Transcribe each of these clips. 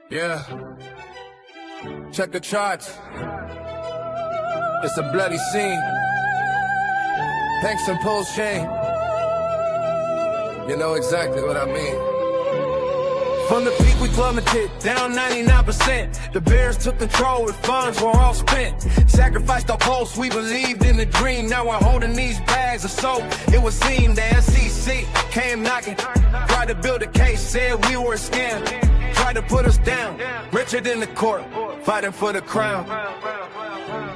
Yeah. Check the charts. It's a bloody scene. Thanks and Pulse Chain. You know exactly what I mean. From the peak we plummeted, down 99%. The Bears took control with funds were all spent. Sacrificed our pulse, we believed in the dream. Now we're holding these bags of soap. It would seem the SEC came knocking. Tried to build a case, said we were a scam. Tried to put us down, richer than the court, fighting for the crown.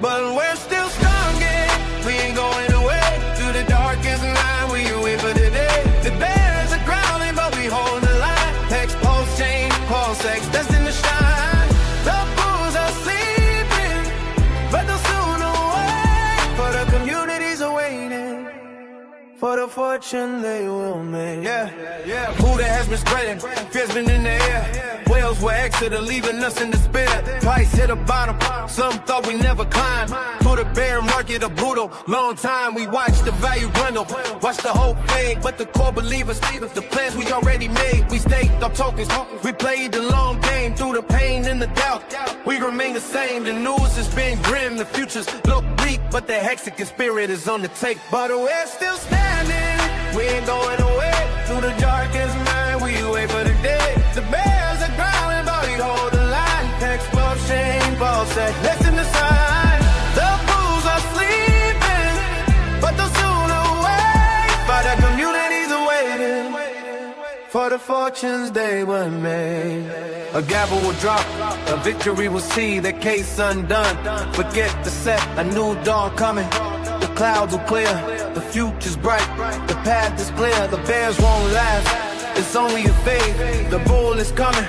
But we're still strong, yeah. We ain't going away. Through the darkest night, we wait for the day. The Bears are growling, but we hold the line. Text, Pulse Chain, Pulse X, destined to shine. The Bulls are sleeping, but they'll soon awake. For the communities are waiting, for the fortune they will make. Yeah. Buddha has been spreading, fear's been in the air. Whales were exited, leaving us in despair. Price hit the bottom, some thought we never climbed. Through the bear market, a brutal long time. We watched the value dwindle, watched the hope fade. But the core believers, the plans we already made. We staked our tokens, we played the long game. Through the pain and the doubt, we remain the same. The news has been grim, the futures look bleak, but the Hexagon spirit is on the take. But we're still standing, we ain't going away. Through the darkest night, we wait for the day. The Bears are growling, but we hold the line. Text, Pulse Chain, Pulse X, listen to sign. The Bulls are sleeping, but they'll soon awake. For the communities are waiting, for the fortunes they were made. A gavel will drop, a victory will see the case undone. Forget the set, a new dawn coming. The clouds will clear, the future's bright, the path is clear. The Bears won't last, it's only a fade. The bull is coming,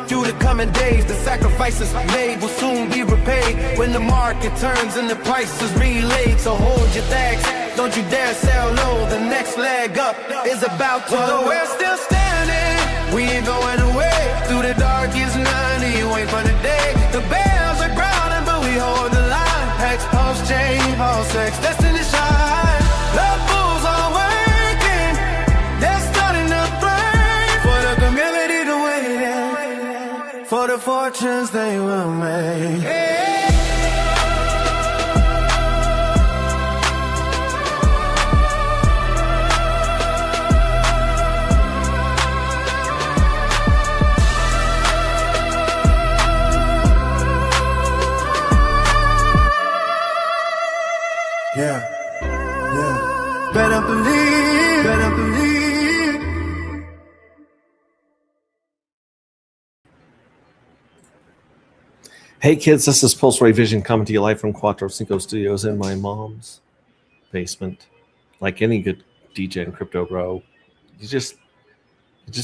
through the coming days. The sacrifices made will soon be repaid. When the market turns and the price is relayed. So hold your thanks, don't you dare sell low. The next leg up is about to. Well, we're still standing, we ain't going away. Through the darkest night, you wait for the day. The Bears are grounding, but we hold the line. Hex, Pulse Chain, Pulse X, destined to shine. The Bulls are working, they're starting to thrive. For the community to wait, for the fortunes they will make. Yeah. Better believe, better believe. Hey kids, this is Pulse Ray Vision coming to you live from Quattro Cinco Studios in my mom's basement. Like any good DJ and crypto bro, you just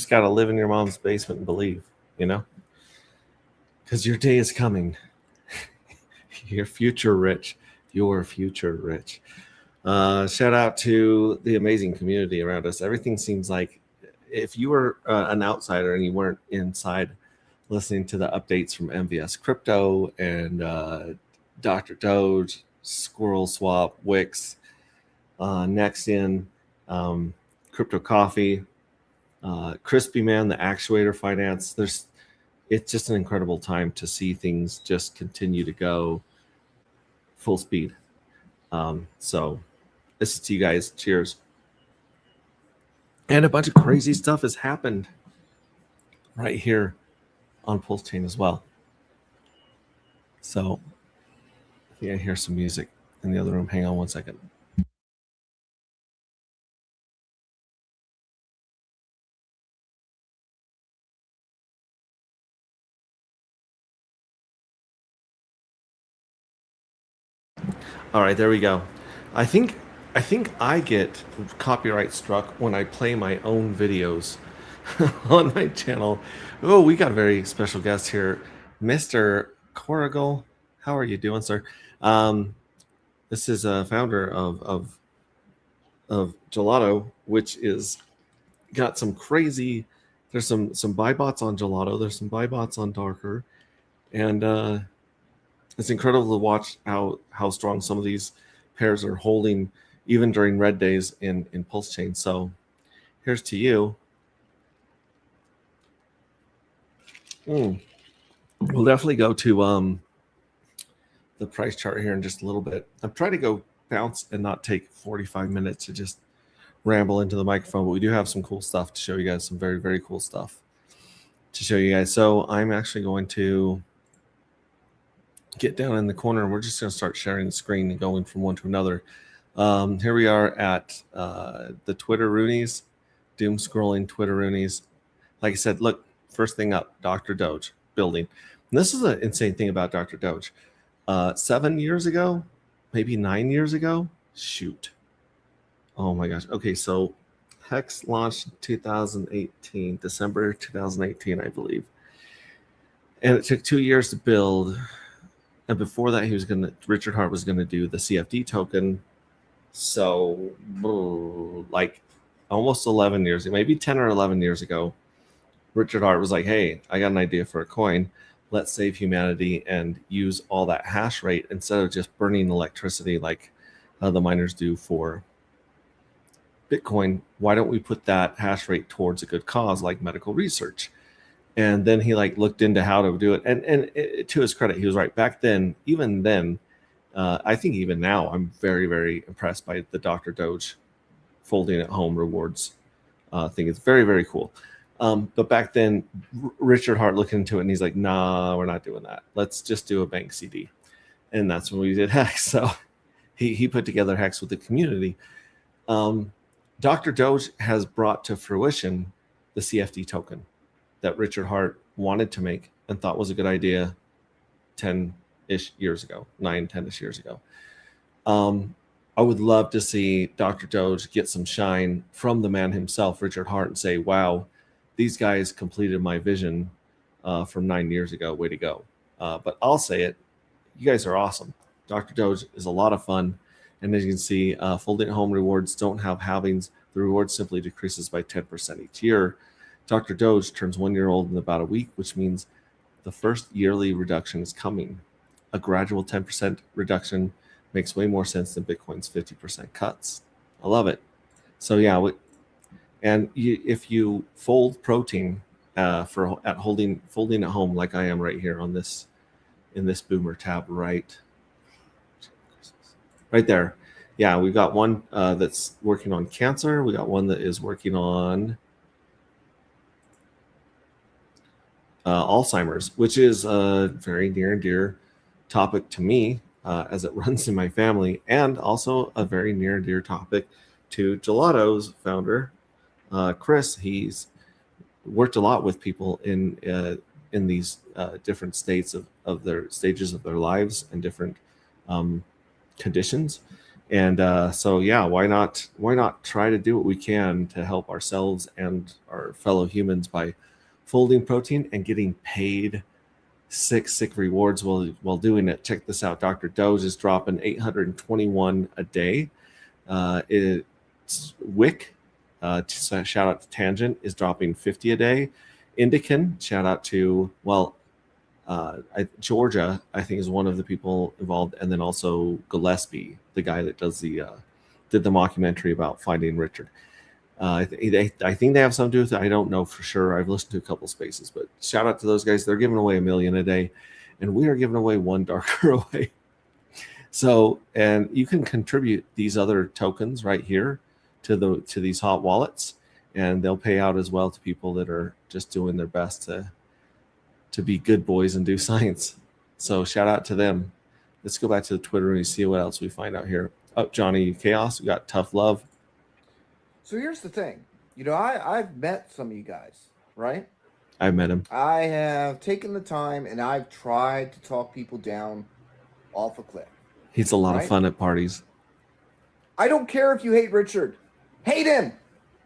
gotta live in your mom's basement and believe, you know? Because your day is coming. You're future rich. You're future rich. Shout out to the amazing community around us. Everything seems like if you were an outsider and you weren't inside listening to the updates from MVS Crypto and Dr. Doge, Squirrel Swap, Wix, Nexian, Crypto Coffee, Crispy Man, the Actuator Finance. It's just an incredible time to see things just continue to go full speed. So this is to you guys. Cheers. And a bunch of crazy stuff has happened right here on Pulse Chain as well. So I think I hear some music in the other room. Hang on one second. All right, there we go. I think I get copyright struck when I play my own videos on my channel. Oh, we got a very special guest here, Mr. Corrigal. How are you doing, sir? This is a founder of Gelato, which is got some crazy. There's some buy bots on Gelato. There's some buy bots on Darker, and it's incredible to watch how strong some of these pairs are holding, even during red days in Pulse Chain. So here's to you. We'll definitely go to the price chart here in just a little bit. I'm trying to go bounce and not take 45 minutes to just ramble into the microphone, but we do have some cool stuff to show you guys, some very, very cool stuff to show you guys. So I'm actually going to get down in the corner and we're just going to start sharing the screen and going from one to another. Here we are at the Twitter Roonies, doom scrolling Twitter Roonies. Like I said, look, first thing up, Dr. Doge building. And this is an insane thing about Dr. Doge. 7 years ago, maybe 9 years ago, shoot. Oh my gosh. Okay, so Hex launched in 2018, December 2018, I believe. And it took 2 years to build. And before that, Richard Hart was gonna do the CFD token. So like almost 11 years, maybe 10 or 11 years ago, Richard Hart was like, hey, I got an idea for a coin. Let's save humanity and use all that hash rate instead of just burning electricity like the miners do for Bitcoin. Why don't we put that hash rate towards a good cause like medical research? And then he looked into how to do it. And to his credit, he was right. Back then, even then, I think even now, I'm very, very impressed by the Dr. Doge folding at home rewards thing. It's very, very cool. But back then, Richard Hart looked into it and he's like, nah, we're not doing that. Let's just do a bank CD. And that's when we did Hex. So he put together Hex with the community. Dr. Doge has brought to fruition the CFD token that Richard Hart wanted to make and thought was a good idea 10-ish years ago, 10-ish years ago. I would love to see Dr. Doge get some shine from the man himself, Richard Hart, and say, wow, these guys completed my vision from 9 years ago. Way to go. But I'll say it. You guys are awesome. Dr. Doge is a lot of fun. And as you can see, folding at home rewards don't have halvings. The reward simply decreases by 10% each year. Dr. Doge turns 1 year old in about a week, which means the first yearly reduction is coming. A gradual 10% reduction makes way more sense than Bitcoin's 50% cuts. I love it. So yeah, if you fold protein folding at home like I am right here on this in this Boomer tab right there. Yeah, we've got one that's working on cancer. We got one that is working on Alzheimer's, which is a very near and dear topic to me as it runs in my family, and also a very near and dear topic to Gelato's founder, Chris. He's worked a lot with people in these different states of their stages of their lives and different conditions. And so yeah, why not try to do what we can to help ourselves and our fellow humans by folding protein and getting paid sick rewards while doing it. Check this out. Dr. Doge is dropping 821 a day. It's Wick, shout out to Tangent, is dropping 50 a day. Indican, shout out to, Georgia, I think, is one of the people involved, and then also Gillespie, the guy that did the mockumentary about finding Richard. I think they have something to do with it. I don't know for sure. I've listened to a couple spaces, but shout out to those guys. They're giving away $1 million a day, and we are giving away one darker away. So, and you can contribute these other tokens right here to these hot wallets, and they'll pay out as well to people that are just doing their best to be good boys and do science. So shout out to them. Let's go back to the Twitter and see what else we find out here. Oh, Johnny Chaos, we got Tough Love. So here's the thing. I've met some of you guys, right? I've met him. I have taken the time and I've tried to talk people down off a cliff. He's a lot of fun at parties. I don't care if you hate Richard. Hate him.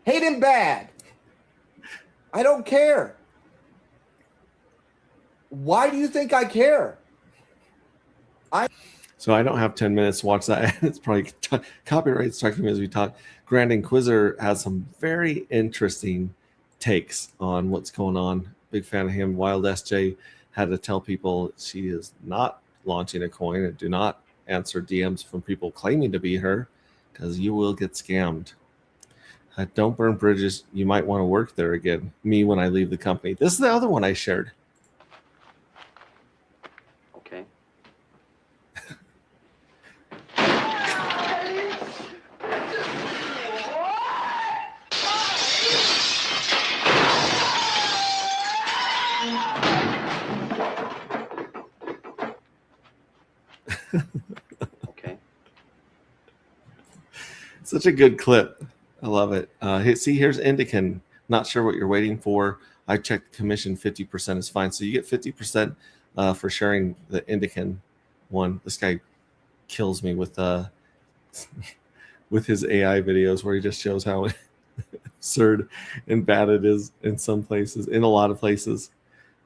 Hate him bad. I don't care. Why do you think I care? So I don't have 10 minutes to watch that. It's probably copyright striking me as we talk. Grand Inquisitor has some very interesting takes on what's going on. Big fan of him. Wild SJ had to tell people she is not launching a coin and do not answer DMs from people claiming to be her because you will get scammed. Don't burn bridges. You might want to work there again. Me when I leave the company. This is the other one I shared. Okay. Such a good clip. I love it. See, here's Indican. Not sure what you're waiting for. I checked the commission. 50% is fine. So you get 50% for sharing the Indican one. This guy kills me with his AI videos where he just shows how absurd and bad it is in some places, in a lot of places.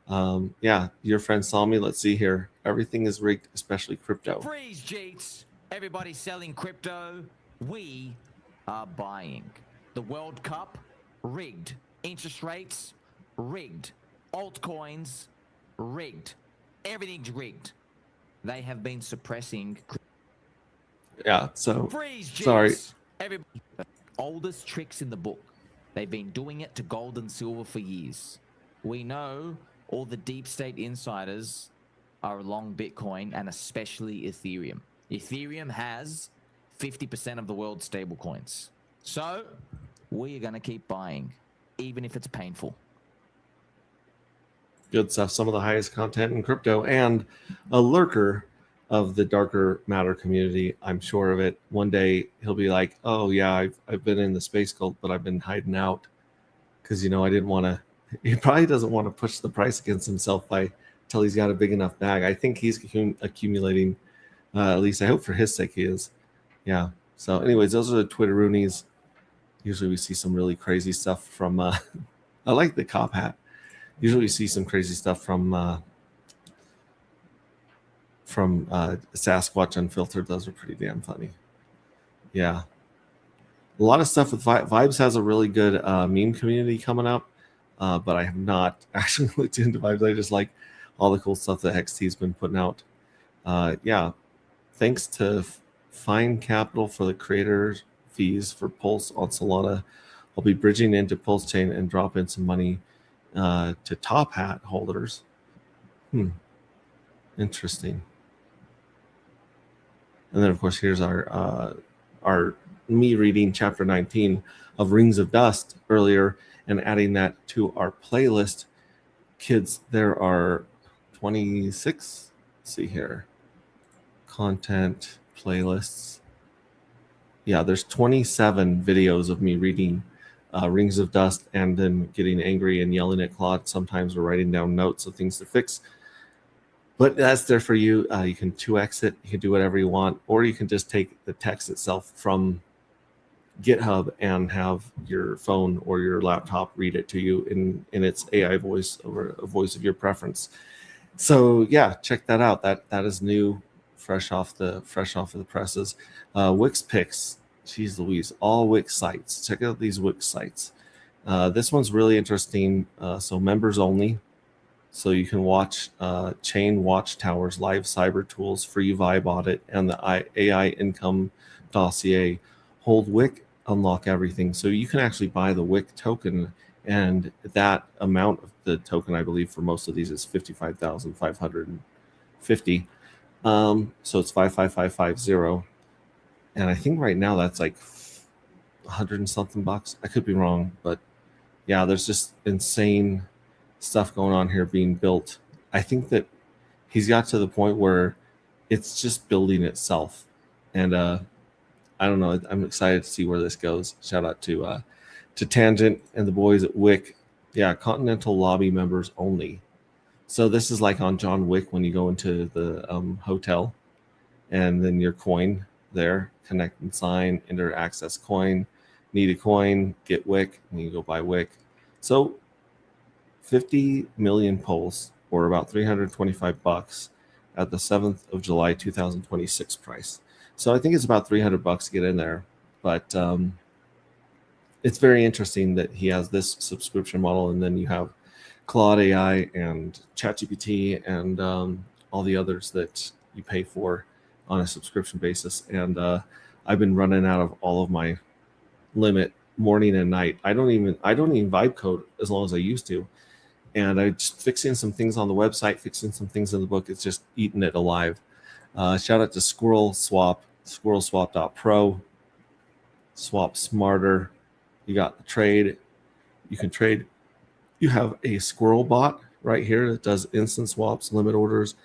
Yeah, your friend saw me. Let's see here. Everything is rigged, especially crypto. Freeze, Jeets. Everybody's selling crypto. We are buying. The World Cup, rigged. Interest rates, rigged. Altcoins, rigged. Everything's rigged. They have been suppressing. Yeah, so Freeze, Jeets. sorry. Everybody. Oldest tricks in the book. They've been doing it to gold and silver for years. We know all the deep state insiders are along Bitcoin and especially Ethereum. Ethereum has 50% of the world's stable coins. So we are going to keep buying, even if it's painful. Good stuff. Some of the highest content in crypto and a lurker of the darker matter community. I'm sure of it. One day he'll be like, oh yeah, I've been in the space cult, but I've been hiding out because, I didn't want to. He probably doesn't want to push the price against himself till he's got a big enough bag. I think he's accumulating, at least I hope for his sake he is. Yeah. So anyways, those are the Twitteroonies. Usually we see some really crazy stuff from, I like the cop hat. Usually we see some crazy stuff from Sasquatch Unfiltered. Those are pretty damn funny. Yeah. A lot of stuff with Vibes has a really good meme community coming up. But I have not actually looked into Vibes. I just like all the cool stuff that XT's been putting out. Yeah, thanks to Fine Capital for the creator fees for Pulse on Solana. I'll be bridging into Pulse Chain and drop in some money to Top Hat holders. Interesting. And then, of course, here's our me reading chapter 19 of Rings of Dust earlier and adding that to our playlist. Kids, there are 26. Let's see here. Content playlists. Yeah, there's 27 videos of me reading Rings of Dust and then getting angry and yelling at Claude sometimes, or writing down notes of things to fix. But that's there for you. You can 2x it. You can do whatever you want, or you can just take the text itself from GitHub and have your phone or your laptop read it to you in its AI voice, or a voice of your preference. So yeah, check that out. That is new, fresh off of the presses. Wix picks, geez Louise, all Wix sites. Check out these Wix sites. This one's really interesting. So members only. So you can watch Chain Watchtower's live cyber tools, free Vibe audit, and the AI income dossier. Hold Wick, unlock everything. So you can actually buy the Wick token, and that amount of the token, I believe, for most of these is 55,550. So it's 55550, and I think right now that's like 100 and something bucks. I could be wrong, but yeah, there's just insane stuff going on here being built. I think that he's got to the point where it's just building itself, and I don't know. I'm excited to see where this goes. Shout out to Tangent and the boys at Wick. Yeah, Continental Lobby members only. So this is like on John Wick when you go into the hotel, and then your coin there, connect and sign, enter access coin, need a coin, get Wick, and you go buy Wick. So 50 million pulse, or about $325 at the 7th of July 2026 price. So I think it's about $300 to get in there, but it's very interesting that he has this subscription model, and then you have Claude AI and ChatGPT and all the others that you pay for on a subscription basis. And I've been running out of all of my limit morning and night. I don't even vibe code as long as I used to, and I just fixing some things on the website, fixing some things in the book. It's just eating it alive. Shout out to Squirrel Swap, squirrelswap.pro. Swap smarter. You got the trade. You can trade. You have a Squirrel bot right here that does instant swaps, limit orders,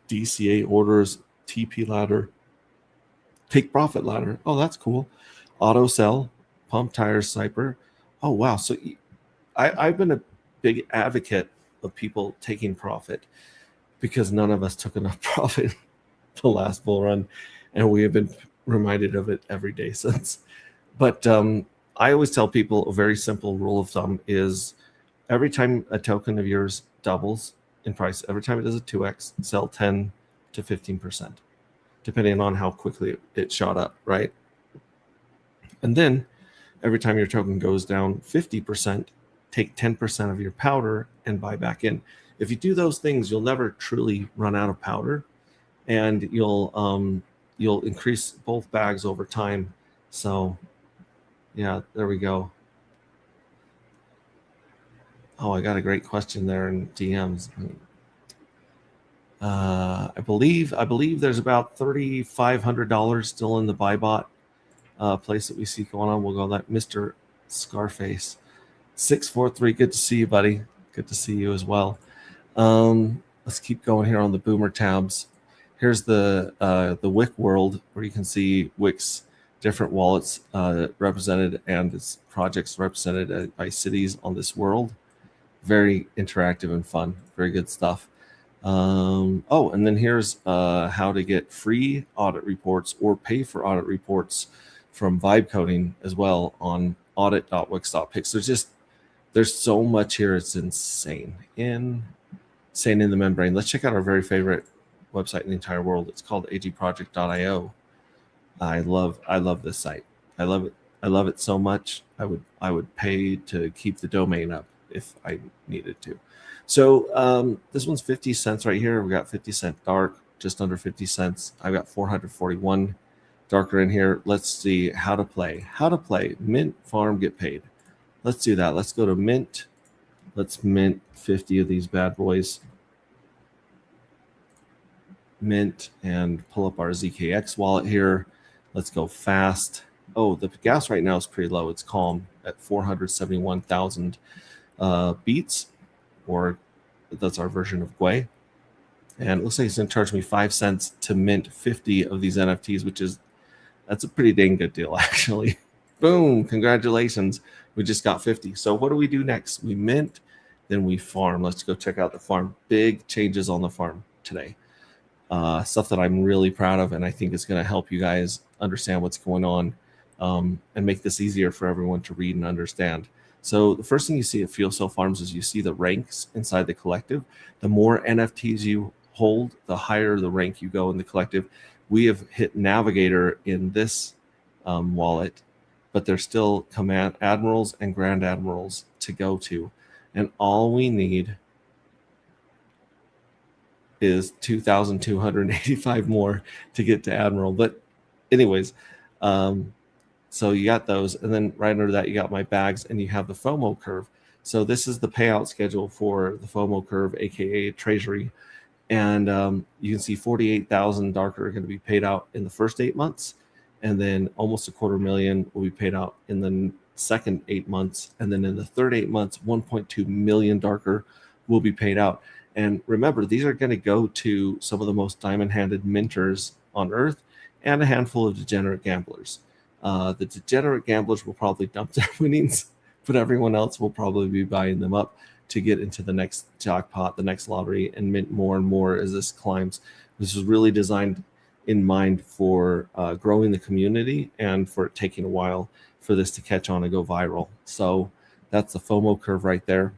DCA orders, TP ladder, take profit ladder. Oh, that's cool. Auto sell, pump tires, sniper. Oh, wow. So I've been a big advocate of people taking profit because none of us took enough profit the last bull run, and we have been reminded of it every day since. But I always tell people a very simple rule of thumb is every time a token of yours doubles in price, every time it does a 2x, sell 10 to 15%, depending on how quickly it shot up, right? And then every time your token goes down 50%, take 10% of your powder and buy back in. If you do those things, you'll never truly run out of powder, and you'll increase both bags over time. So yeah, there we go. Oh, I got a great question there in DMs. I believe there's about $3,500 still in the buy bot place that we see going on. We'll go that Mr. Scarface 643. Good to see you, buddy. Good to see you as well. Let's keep going here on the Boomer tabs. Here's the Wick world, where you can see Wick's different wallets represented and its projects represented by cities on this world. Very interactive and fun. Very good stuff. Oh, and then here's how to get free audit reports or pay for audit reports from Vibe Coding as well on audit.wix.pix. There's so much here. It's insane in the membrane. Let's check out our very favorite website in the entire world. It's called agproject.io. I love this site. I love it. I love it so much. I would pay to keep the domain up if I needed to. So this one's 50 cents right here. We got 50 cent dark, just under 50 cents. I've got 441 darker in here. Let's see how to play. Mint, farm, get paid. Let's do that. Let's go to mint. Let's mint 50 of these bad boys. Mint and pull up our ZKX wallet here. Let's go fast. Oh, the gas right now is pretty low. It's calm at 471,000 beats, or that's our version of Gwei. And it looks like it's going to charge me 5 cents to mint 50 of these NFTs, that's a pretty dang good deal, actually. Boom, congratulations. We just got 50. So what do we do next? We mint, then we farm. Let's go check out the farm. Big changes on the farm today. Stuff that I'm really proud of, and I think is going to help you guys understand what's going on and make this easier for everyone to read and understand. So the first thing you see at Fuel Cell Farms is you see the ranks inside the collective. The more NFTs you hold, the higher the rank you go in the collective. We have hit Navigator in this wallet, but there's still Command Admirals and Grand Admirals to go to. And all we need is 2,285 more to get to Admiral. But anyways, so you got those, and then right under that you got my bags, and you have the FOMO curve. So this is the payout schedule for the FOMO curve, aka Treasury, and you can see 48,000 darker are going to be paid out in the first 8 months, and then almost $250,000 will be paid out in the second 8 months, and then in the third 8 months, 1.2 million darker will be paid out. And remember, these are going to go to some of the most diamond-handed minters on Earth and a handful of degenerate gamblers. The degenerate gamblers will probably dump their winnings, but everyone else will probably be buying them up to get into the next jackpot, the next lottery, and mint more and more as this climbs. This was really designed in mind for growing the community and for it taking a while for this to catch on and go viral. So that's the FOMO curve right there.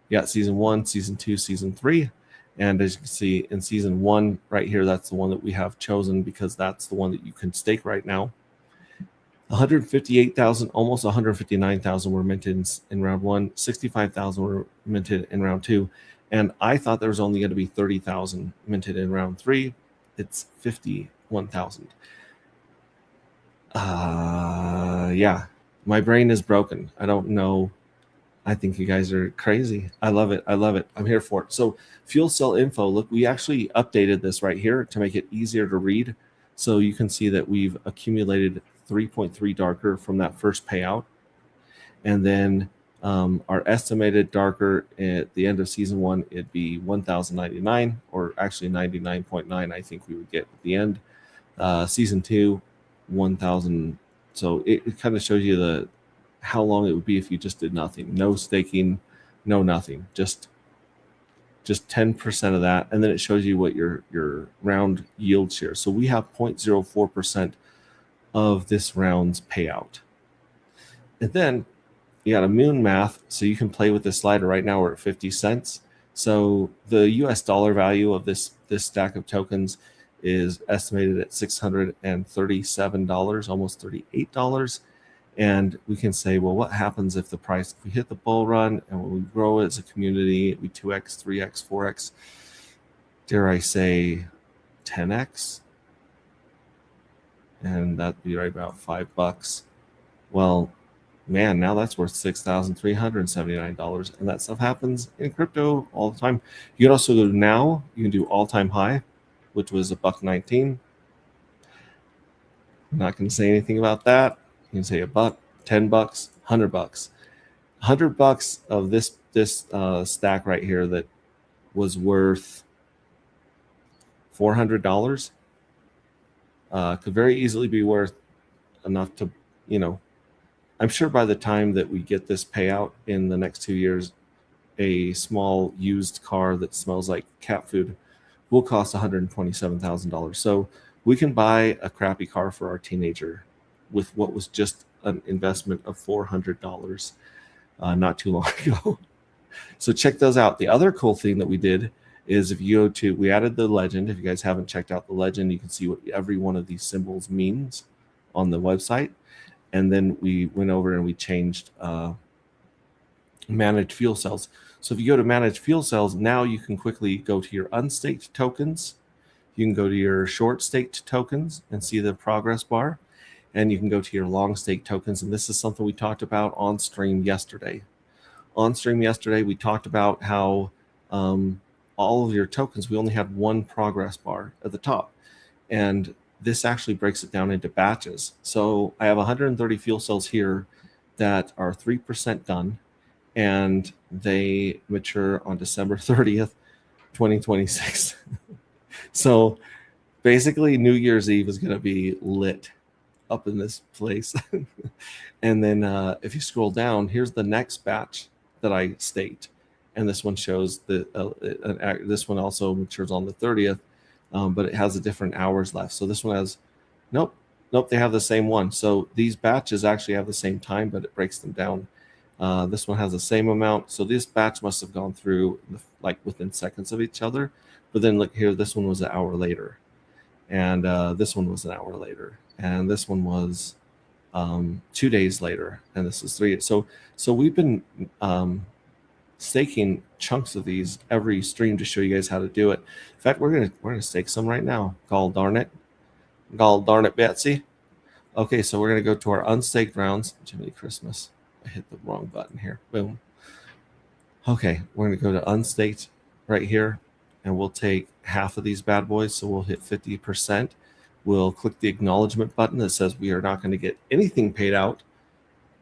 You got season 1, season 2, season 3. And as you can see in season 1 right here, that's the one that we have chosen because that's the one that you can stake right now. 158,000, almost 159,000 were minted in round 1. 65,000 were minted in round 2. And I thought there was only going to be 30,000 minted in round 3. It's 51,000. Yeah, my brain is broken. I don't know. I think you guys are crazy. I love it. I love it. I'm here for it. So fuel cell info, look, we actually updated this right here to make it easier to read. So you can see that we've accumulated 3.3 darker from that first payout. And then Our estimated darker at the end of season 1, it'd be 1,099, or actually 99.9. I think we would get at the end. Season 2, 1,000. So it kind of shows you how long it would be if you just did nothing, no staking, no nothing, just 10% of that, and then it shows you what your round yield share. So we have 0.04% of this round's payout. And then you got a moon math, so you can play with this slider. Right now we're at 50 cents. So the US dollar value of this stack of tokens is estimated at $637, almost $38. And we can say, well, what happens if we hit the bull run and when we grow as a community, we 2x, 3x, 4x, dare I say 10x? And that'd be right about $5. Well, man, now that's worth $6,379. And that stuff happens in crypto all the time. You can also go to now, you can do all-time high, which was $1.19. I'm not going to say anything about that. You can say $1, $10, $100. $100 of this stack right here that was worth $400 could very easily be worth enough to, I'm sure by the time that we get this payout in the next 2 years, a small used car that smells like cat food will cost $127,000. So we can buy a crappy car for our teenager with what was just an investment of $400 not too long ago. So check those out. The other cool thing that we did is we added the legend. If you guys haven't checked out the legend, you can see what every one of these symbols means on the website. And then we went over and we changed managed fuel cells. So if you go to manage fuel cells, now you can quickly go to your unstaked tokens. You can go to your short staked tokens and see the progress bar. And you can go to your long stake tokens. And this is something we talked about on stream yesterday. On stream yesterday, we talked about how all of your tokens, we only had one progress bar at the top. And this actually breaks it down into batches. So I have 130 fuel cells here that are 3% done. And they mature on December 30th, 2026. So basically New Year's Eve is going to be lit up in this place. And then if you scroll down, here's the next batch that I staked, and this one shows this one also matures on the 30th, but it has a different hours left. So this one has nope, they have the same one. So these batches actually have the same time, but it breaks them down. This one has the same amount, so this batch must have gone through like within seconds of each other. But then look here, this one was an hour later, and this one was an hour later, and this one was 2 days later, and this is 3. So we've been staking chunks of these every stream to show you guys how to do it. In fact, we're gonna stake some right now. Gall darn it, Betsy. Okay, so we're gonna go to our unstaked rounds. Jiminy Christmas, I hit the wrong button here. Boom. Okay, we're gonna go to unstaked right here, and we'll take half of these bad boys. So we'll hit 50%. We'll click the acknowledgement button that says we are not going to get anything paid out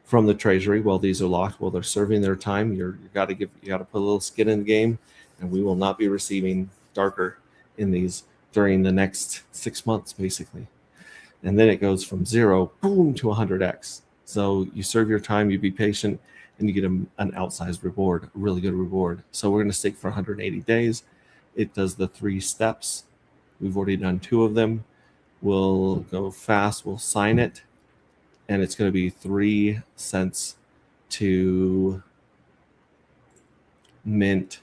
from the treasury while these are locked, while they're serving their time. You got to put a little skin in the game, and we will not be receiving darker in these during the next 6 months, basically. And then it goes from 0, boom, to 100x. So you serve your time, you be patient, and you get an outsized reward, a really good reward. So we're going to stake for 180 days. It does the 3 steps. We've already done 2 of them. We'll go fast. We'll sign it. And it's going to be 3 cents to mint.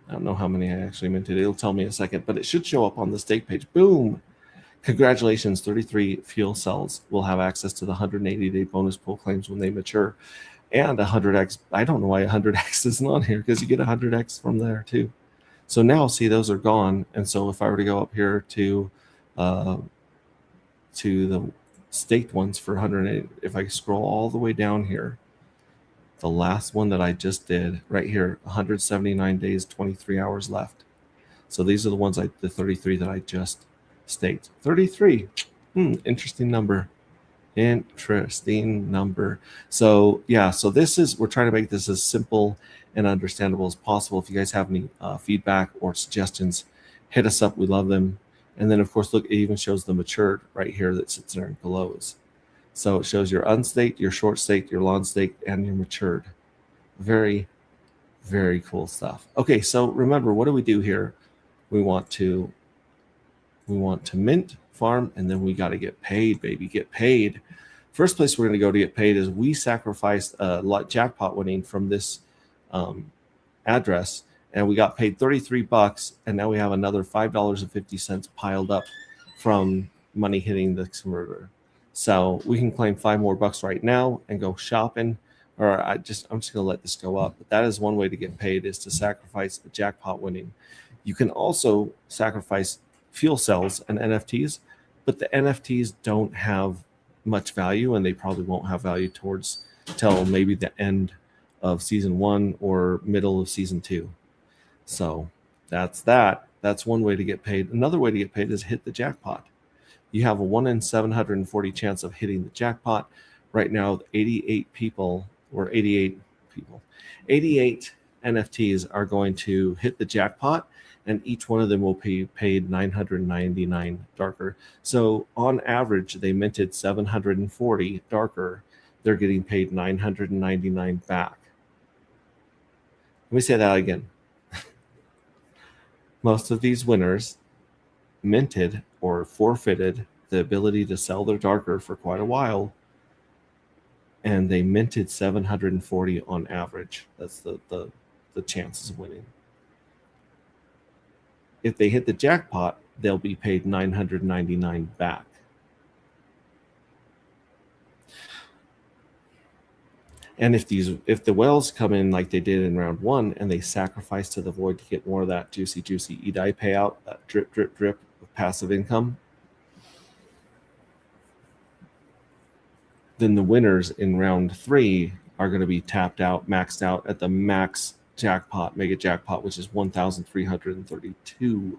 I don't know how many I actually minted. It'll tell me in a second, but it should show up on the stake page. Boom. Congratulations, 33 fuel cells will have access to the 180-day bonus pool claims when they mature. And 100x. I don't know why 100x isn't on here, because you get 100x from there too. So now, see, those are gone. And so if I were to go up here to the staked ones for 180, if I scroll all the way down here, the last one that I just did right here, 179 days, 23 hours left. So these are the ones the 33 that I just staked. 33, interesting number. Interesting number. So yeah, so we're trying to make this as simple and understandable as possible. If you guys have any feedback or suggestions, hit us up. We love them. And then of course, look, it even shows the matured right here that sits there below us. So it shows your unstaked, your short staked, your long staked, and your matured. Very, very cool stuff. Okay, so remember, what do we do here? We want to mint, farm, and then we got to get paid, baby. Get paid. First place we're going to go to get paid is we sacrificed a jackpot winning from this address, and we got paid $33, and now we have another $5.50 piled up from money hitting the converter. So we can claim $5 more right now and go shopping. Or I'm just going to let this go up. But that is one way to get paid, is to sacrifice a jackpot winning. You can also sacrifice fuel cells and NFTs, but the NFTs don't have much value, and they probably won't have value till maybe the end of season 1 or middle of season 2. So that's that. That's one way to get paid. Another way to get paid is hit the jackpot. You have a 1 in 740 chance of hitting the jackpot. Right now, 88 NFTs are going to hit the jackpot, and each one of them will be paid 999 darker. So on average, they minted 740 darker. They're getting paid 999 back. Let me say that again. Most of these winners minted or forfeited the ability to sell their darker for quite a while, and they minted 740 on average. That's the chances of winning. If they hit the jackpot, they'll be paid 999 back. And if the whales come in like they did in round 1 and they sacrifice to the void to get more of that juicy EDI payout, that drip of passive income, then the winners in round 3 are going to be tapped out, maxed out at the max jackpot, mega jackpot, which is 1,332.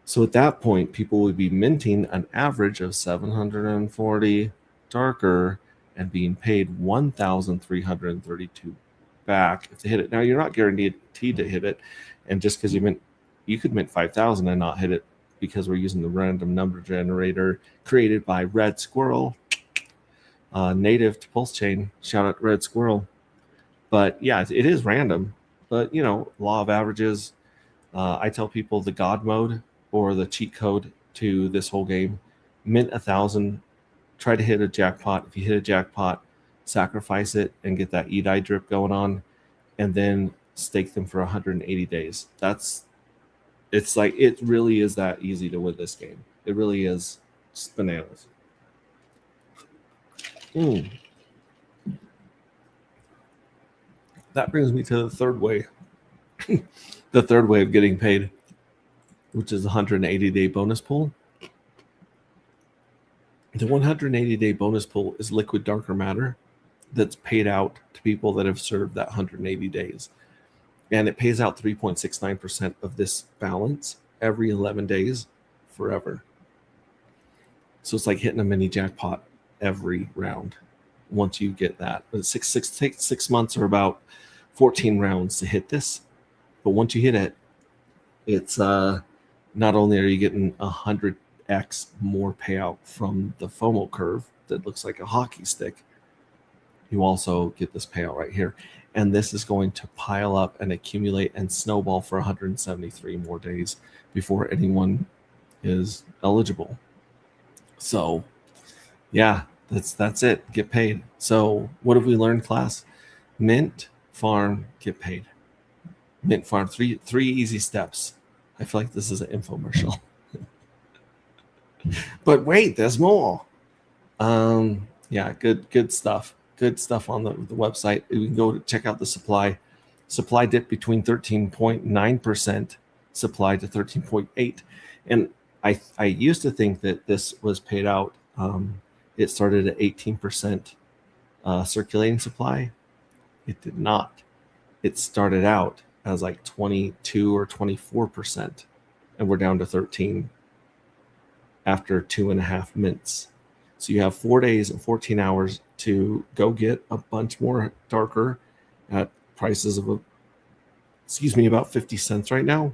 So at that point, people would be minting an average of 740 darker and being paid 1,332 back if they hit it. Now, you're not guaranteed to hit it, and just because you could mint 5,000 and not hit it, because we're using the random number generator created by Red Squirrel, native to Pulse Chain. Shout out to Red Squirrel. But yeah, it is random. But law of averages. I tell people the God mode or the cheat code to this whole game: mint 1,000. Try to hit a jackpot. If you hit a jackpot, sacrifice it and get that EDI drip going on, and then stake them for 180 days. It really is that easy to win this game. It really is. It's bananas. That brings me to the third way. The third way of getting paid, which is the 180-day bonus pool. The 180-day bonus pool is liquid darker matter that's paid out to people that have served that 180 days. And it pays out 3.69% of this balance every 11 days forever. So it's like hitting a mini jackpot every round once you get that. But six months or about 14 rounds to hit this. But once you hit it, it's not only are you getting 100x more payout from the FOMO curve that looks like a hockey stick, you also get this payout right here. And this is going to pile up and accumulate and snowball for 173 more days before anyone is eligible. So yeah, that's it. Get paid. So what have we learned, class? Mint, farm, get paid. Mint, farm, three easy steps. I feel like this is an infomercial. But wait, there's more. Yeah, good stuff. Good stuff on the website. We can go check out the supply. Supply dipped between 13.9% supply to 13.8%. And I used to think that this was paid out. It started at 18% circulating supply. It did not. It started out as like 22 or 24%, and we're down to 13 after 2.5 mints. So you have 4 days and 14 hours to go get a bunch more darker at prices of about 50 cents right now.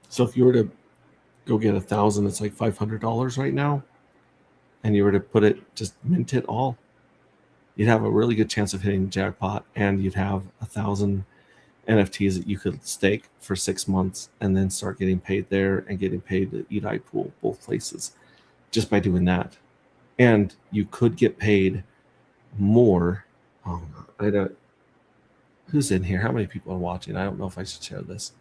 So if you were to go get 1,000, it's like $500 right now. And you were to put it, just mint it all, you'd have a really good chance of hitting the jackpot, and you'd have 1,000 NFTs that you could stake for 6 months and then start getting paid there and getting paid to Edai Pool, both places, just by doing that. And you could get paid more. Oh, I don't. Who's in here? How many people are watching? I don't know if I should share this.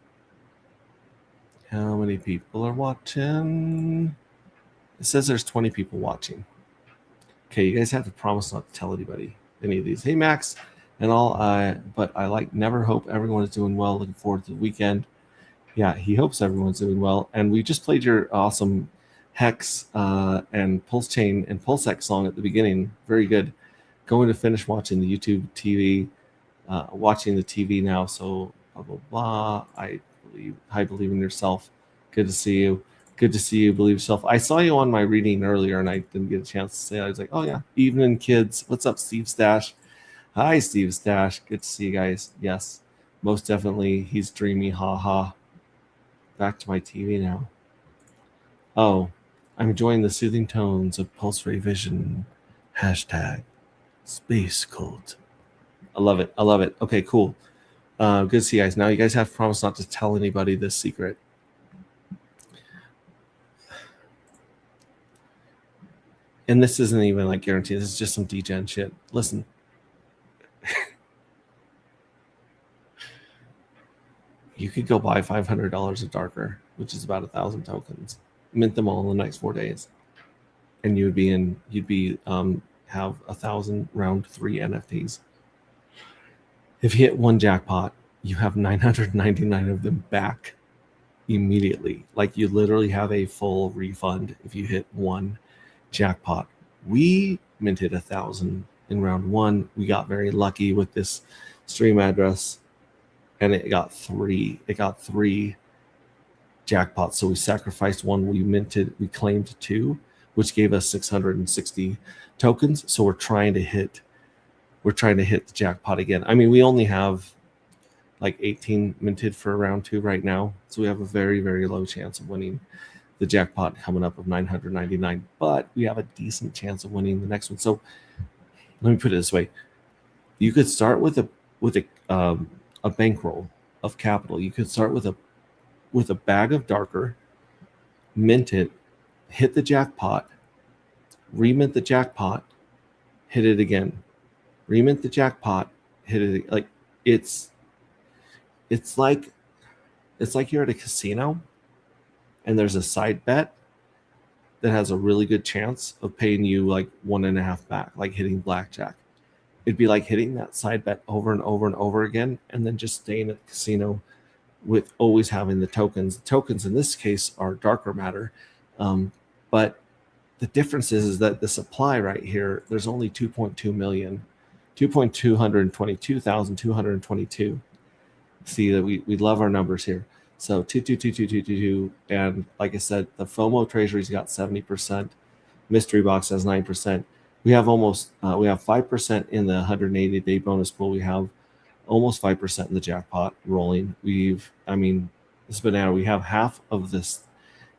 How many people are watching? It says there's 20 people watching. Okay, you guys have to promise not to tell anybody any of these. Hey, Max and all. But I never hope everyone is doing well. Looking forward to the weekend. Yeah, he hopes everyone's doing well. And we just played your awesome Hex and Pulse Chain and PulseX song at the beginning. Very good. Going to finish watching the YouTube TV. Watching the TV now. So blah blah blah. I believe in yourself. Good to see you. Good to see you. Believe yourself. I saw you on my reading earlier, and I didn't get a chance to say it. I was like, oh yeah, evening kids. What's up, Steve Stash? Hi, Steve Stash. Good to see you guys. Yes, most definitely. He's dreamy. Ha ha. Back to my TV now. Oh, I'm enjoying the soothing tones of Pulse Ray Vision. Hashtag Space Cult. I love it. I love it. Okay, cool. Good to see you guys. Now you guys have to promise not to tell anybody this secret. And this isn't even like guaranteed. This is just some degen shit. Listen. You could go buy $500 of darker, which is about 1,000 tokens. Mint them all in the next 4 days. And you'd have 1,000 round 3 NFTs. If you hit one jackpot, you have 999 of them back immediately. Like you literally have a full refund if you hit one jackpot. We minted 1,000 in round 1. We got very lucky with this stream address, and it got 3. It got 3 jackpots. So we sacrificed one. We claimed 2, which gave us 660 tokens. So we're trying to hit the jackpot again. I mean, we only have like 18 minted for round 2 right now. So we have a very, very low chance of winning the jackpot coming up of 999, but we have a decent chance of winning the next one. So let me put it this way. You could start with a bankroll of capital. You could start with a bag of darker, mint it, hit the jackpot, remint the jackpot, hit it again. Remint the jackpot, hit it. Like it's like you're at a casino and there's a side bet that has a really good chance of paying you like 1.5 back, like hitting blackjack. It'd be like hitting that side bet over and over and over again, and then just staying at the casino with always having the tokens. The tokens in this case are darker matter, but the difference is that the supply right here, there's only 2.2 million. 2,222,222. See that we love our numbers here. So 2222222, and like I said, the FOMO Treasury's got 70%. Mystery Box has 9%. We have 5% in the 180-day bonus pool. We have almost 5% in the jackpot rolling. This banana. We have half of the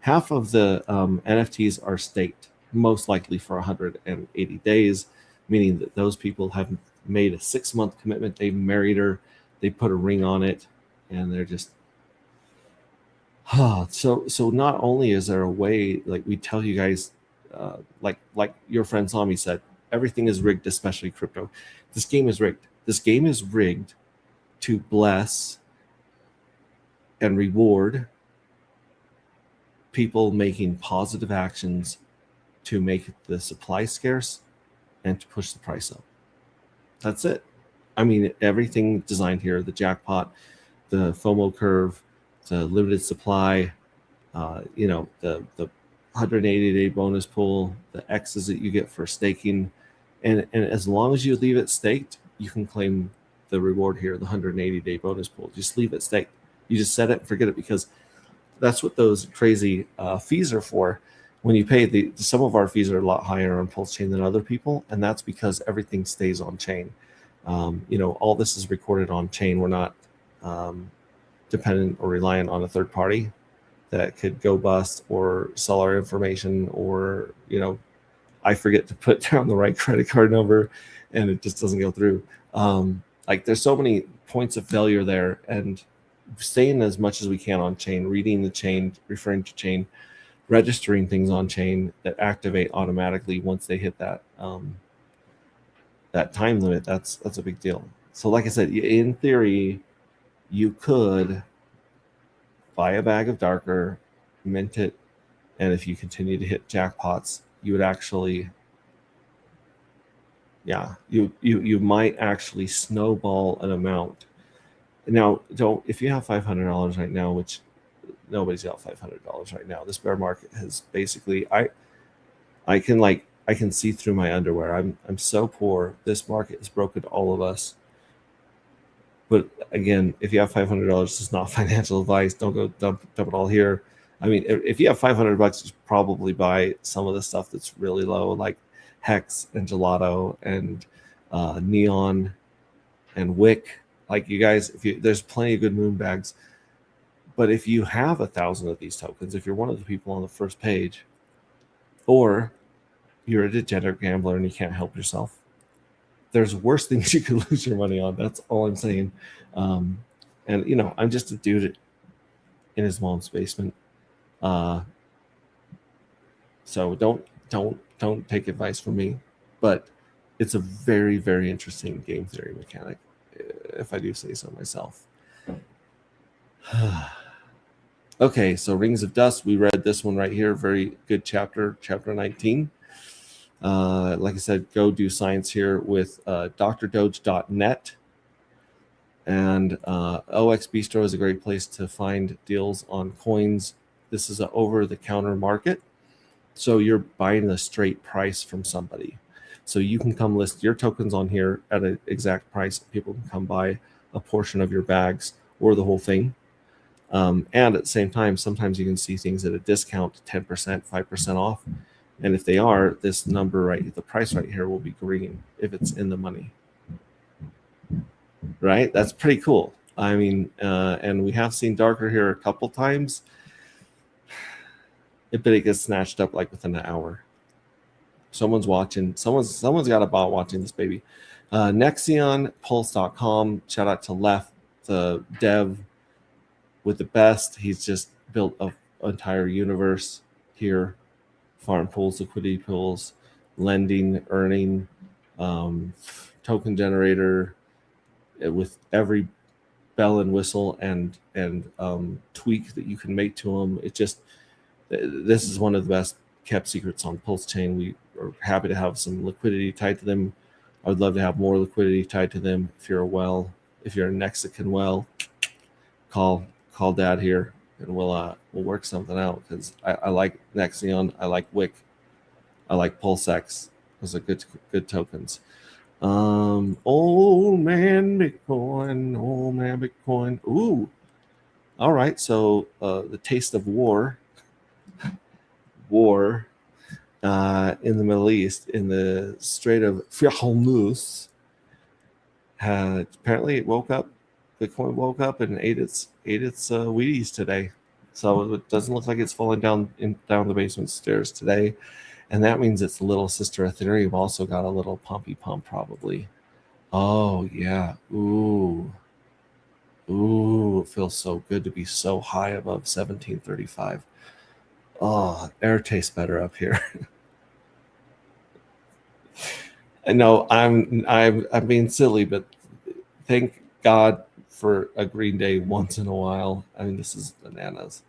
NFTs are staked, most likely for 180 days. Meaning that those people have made a 6-month commitment. They married her, they put a ring on it, and they're just so not only is there a way, like we tell you guys, like your friend Sami said, everything is rigged, especially crypto. This game is rigged. This game is rigged to bless and reward people making positive actions to make the supply scarce and to push the price up. That's it. I mean, everything designed here, the jackpot, the FOMO curve, the limited supply, the 180-day bonus pool, the X's that you get for staking. And as long as you leave it staked, you can claim the reward here, the 180-day bonus pool. Just leave it staked. You just set it and forget it, because that's what those crazy fees are for. when you pay some of our fees are a lot higher on Pulse Chain than other people, and that's because everything stays on chain. All this is recorded on chain. We're not dependent or reliant on a third party that could go bust or sell our information, or I forget to put down the right credit card number and it just doesn't go through. There's so many points of failure there, and staying as much as we can on chain, reading the chain, referring to chain, registering things on chain that activate automatically once they hit that that time limit. That's a big deal. So like I said, in theory, you could buy a bag of Darker, mint it, and if you continue to hit jackpots, you would actually, you might actually snowball an amount. Now, if you have $500 right now, which nobody's got $500 right now. This bear market has basically, I can see through my underwear. I'm so poor. This market has broken all of us. But again, if you have $500, it's not financial advice. Don't go dump it all here. I mean, if you have $500, you should probably buy some of the stuff that's really low, like Hex and Gelato and Neon and Wick. Like you guys, there's plenty of good moon bags. But if you have 1,000 of these tokens, if you're one of the people on the first page, or you're a degenerate gambler and you can't help yourself, there's worse things you could lose your money on. That's all I'm saying. And I'm just a dude in his mom's basement. So don't take advice from me. But it's a very, very interesting game theory mechanic, if I do say so myself. Okay, so Rings of Dust. We read this one right here. Very good chapter 19. Like I said, go do science here with drdoge.net. And OX Bistro is a great place to find deals on coins. This is an over-the-counter market. So you're buying the straight price from somebody. So you can come list your tokens on here at an exact price. People can come buy a portion of your bags or the whole thing. And at the same time, sometimes you can see things at a discount, 10%, 5% off. And if they are, this number the price right here will be green if it's in the money. Right? That's pretty cool. I mean, and we have seen Darker here a couple times. But it gets snatched up like within an hour. Someone's watching. Someone's got a bot watching this baby. Nexion, Pulse.com. Shout out to Left, the dev with the best. He's just built an entire universe here. Farm pools, liquidity pools, lending, earning, token generator, with every bell and whistle and tweak that you can make to them. This is one of the best kept secrets on Pulse Chain. We are happy to have some liquidity tied to them. I would love to have more liquidity tied to them. If you're a Mexican well, call Dad here, and we'll work something out, because I like Nexion, I like Wick, I like PulseX. Those are good tokens. Old man Bitcoin. Ooh, all right. So the taste of war in the Middle East, in the Strait of Hormuz, apparently it woke up. Bitcoin woke up and ate its Wheaties today. So it doesn't look like it's falling down the basement stairs today. And that means its little sister Ethereum also got a little pumpy pump, probably. Oh, yeah. Ooh, it feels so good to be so high above 1735. Oh, air tastes better up here. I know I'm being silly, but thank God for a green day once in a while. I mean, this is bananas.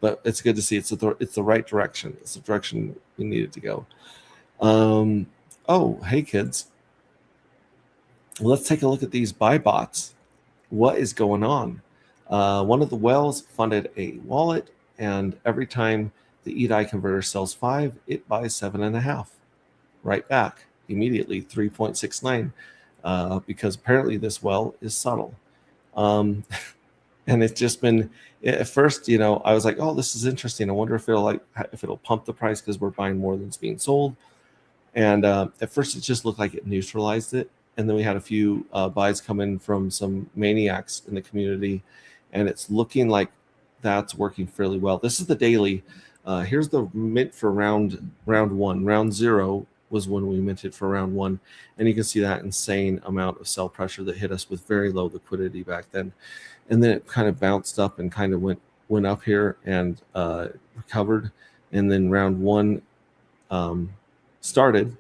But it's good to see it's the right direction. It's the direction we needed to go. Oh, hey kids. Let's take a look at these buy bots. What is going on? One of the whales funded a wallet, and every time the EDI converter sells 5, it buys 7.5 right back immediately, 3.69, because apparently this whale is subtle. And it's just been, at first, I was like, oh, this is interesting. I wonder if it'll pump the price because we're buying more than it's being sold. And at first, it just looked like it neutralized it. And then we had a few buys come in from some maniacs in the community, and it's looking like that's working fairly well. This is the daily. Here's the mint for round one. Round 0 was when we minted for round 1, and you can see that insane amount of sell pressure that hit us with very low liquidity back then. And then it kind of bounced up and kind of went up here and recovered. And then round 1 started,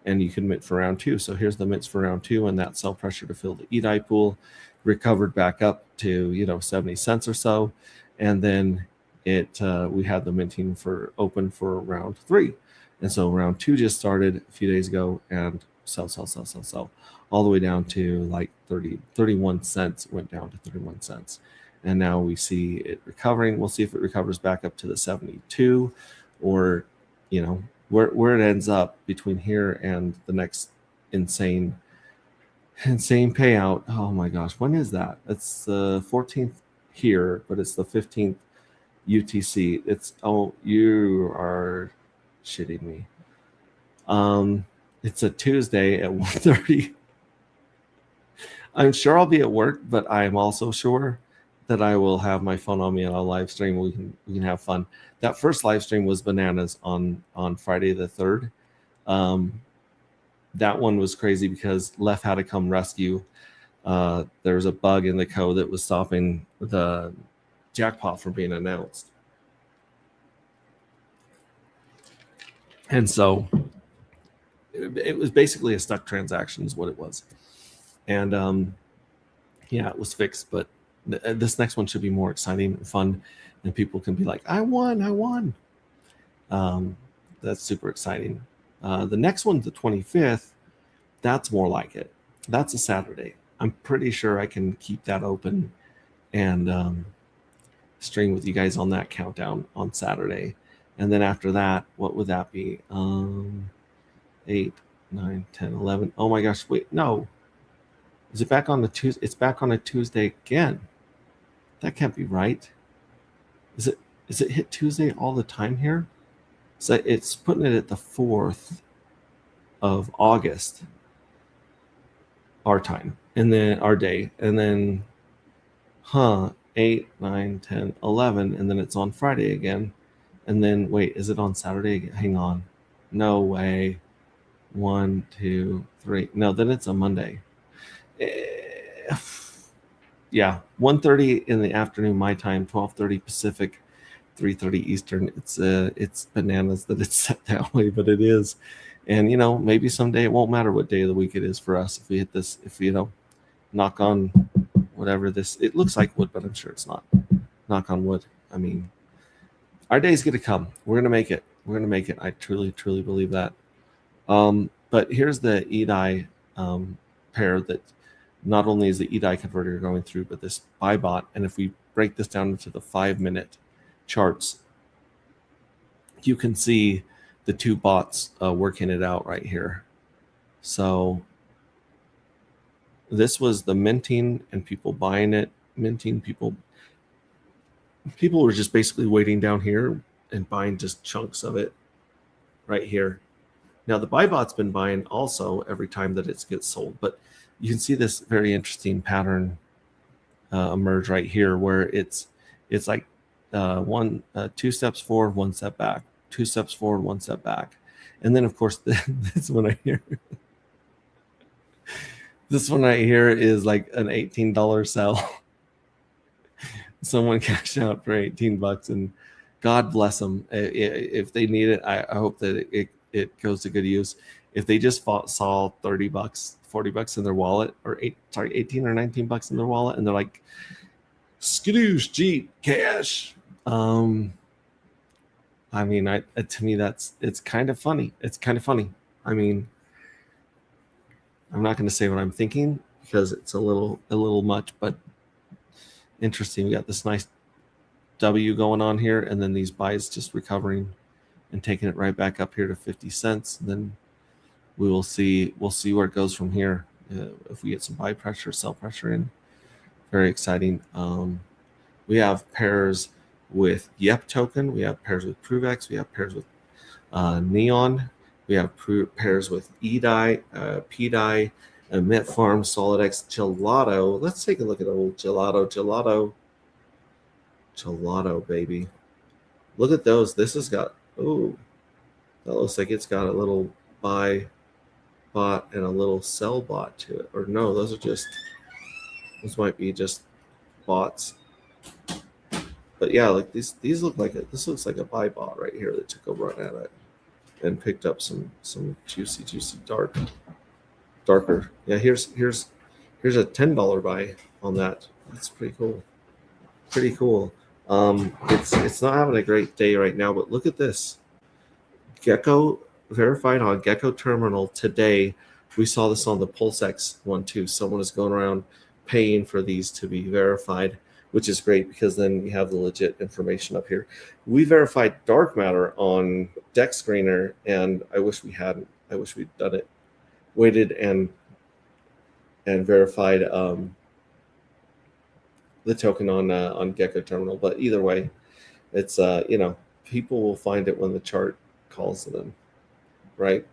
and you can mint for round 2. So here's the mints for round 2, and that sell pressure to fill the EDI pool recovered back up to 70 cents or so, and then we had the minting for open for round 3, and so round 2 just started a few days ago, and sell all the way down to like 31 cents. It went down to 31 cents, and now we see it recovering. We'll see if it recovers back up to the 72, or where it ends up between here and the next insane payout. Oh my gosh, when is that? It's the 14th here, but it's the 15th UTC. You are shitting me. It's a Tuesday at 1:30. I'm sure I'll be at work, but I am also sure that I will have my phone on me and I'll live stream. We can have fun. That first live stream was bananas on Friday the 3rd. That one was crazy because Left had to come rescue. There was a bug in the code that was stopping the jackpot from being announced. And so it was basically a stuck transaction is what it was. And it was fixed, but this next one should be more exciting and fun, and people can be like, I won. That's super exciting. The next one, the 25th, that's more like it. That's a Saturday. I'm pretty sure I can keep that open and stream with you guys on that countdown on Saturday. And then after that, what would that be? 8, 9, 10, 11. Oh my gosh, wait, no. Is it back on the Tuesday? It's back on a Tuesday again. That can't be right. Is it hit Tuesday all the time here? So it's putting it at the 4th of August, our time, and then our day, and then 8, 9, 10, 11, and then it's on Friday again. And then wait, is it on Saturday again? Hang on. No way. 1, 2, 3. No, then it's a Monday. Yeah, 1:30 in the afternoon my time, 12:30 Pacific, 3:30 Eastern. It's bananas that it's set that way, but it is. And maybe someday it won't matter what day of the week it is for us if we hit this, if knock on whatever this, it looks like wood, but I'm sure it's not. Knock on wood. I mean, our day's gonna come. We're gonna make it. I truly believe that. But here's the EDI pair that not only is the EDI converter going through, but this buy bot. And if we break this down into the 5-minute charts, you can see the two bots working it out right here. So this was the minting and people buying it, minting, people were just basically waiting down here and buying just chunks of it right here. Now the buy bot's been buying also every time that it gets sold, but you can see this very interesting pattern emerge right here, where it's like 2 steps forward, 1 step back, 2 steps forward, 1 step back, and then of course this one right here. This one right here is like an $18 sell. Someone cashed out for $18, and God bless them. If they need it, I hope that it goes to good use. If they just saw $30, $40 in their wallet, or 18 or $19 in their wallet, and they're like, skadoosh, gee, cash. I mean, to me, it's kind of funny. It's kind of funny. I mean, I'm not going to say what I'm thinking because it's a little much, but interesting. We got this nice W going on here, and then these buys just recovering and taking it right back up here to 50 cents. And then we'll see where it goes from here. If we get some buy pressure, sell pressure in, very exciting. We have pairs with YEP token. We have pairs with Pruvex. We have pairs with Neon. We have pairs with EDI, PDI, Emit Farm, SolidX, Gelato. Let's take a look at old Gelato, baby. Look at those. This has got, ooh, that looks like it's got a little buy bot and a little sell bot to it. Or no, those might be just bots. But yeah, like these look like this looks like a buy bot right here that took a run at it and picked up some juicy darker. Yeah, here's a $10 buy on that. That's pretty cool. It's not having a great day right now, but look at this. Gecko verified on Gecko Terminal today. We saw this on the PulseX one too. Someone is going around paying for these to be verified, which is great because then you have the legit information up here. We verified dark matter on Dex Screener, and I wish we hadn't. I wish we'd done it. Waited and verified the token on Gecko Terminal. But either way, it's people will find it when the chart calls to them, right?